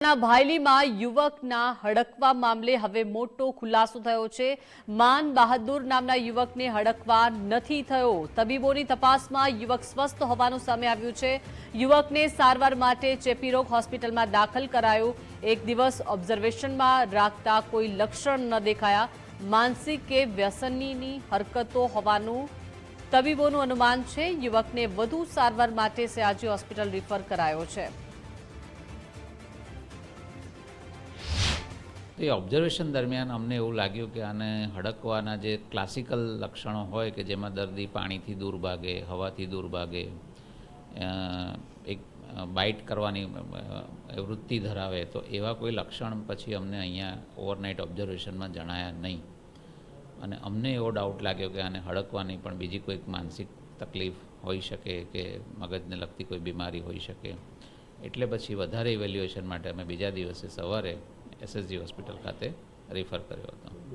ભાયલીમાં યુવકના હડકવા મામલે હવે મોટો ખુલાસો થયો છે। માન બહાદુર નામના યુવકને હડકવા નથી થયો। તબીબોની તપાસમાં યુવક સ્વસ્થ હોવાનું સામે આવ્યું છે। યુવકને સારવાર માટે ચેપી રોગ હોસ્પિટલમાં દાખલ કરાયો। એક દિવસ ઓબ્ઝર્વેશનમાં રાખતા કોઈ લક્ષણ ન દેખાયા। માનસિક કે વ્યસનની હરકતો હોવાનું તબીબોનું અનુમાન છે। યુવકને વધુ સારવાર માટે સયાજી હોસ્પિટલ રિફર કરાયો છે। તો એ ઓબ્ઝર્વેશન દરમિયાન અમને એવું લાગ્યું કે આને હડકવાના જે ક્લાસિકલ લક્ષણો હોય કે જેમાં દર્દી પાણીથી દૂર ભાગે, હવાથી દૂર ભાગે, એક બાઇટ કરવાની વૃત્તિ ધરાવે, તો એવા કોઈ લક્ષણ પછી અમને અહીંયા ઓવરનાઇટ ઓબ્ઝર્વેશનમાં જણાયા નહીં। અને અમને એવો ડાઉટ લાગ્યો કે આને હડકવાની પણ બીજી કોઈક માનસિક તકલીફ હોઈ શકે કે મગજને લગતી કોઈ બીમારી હોઈ શકે। એટલે પછી વધારે ઇવેલ્યુએશન માટે અમે બીજા દિવસે સવારે એસએસજી હોસ્પિટલ ખાતે રિફર કર્યો હતો।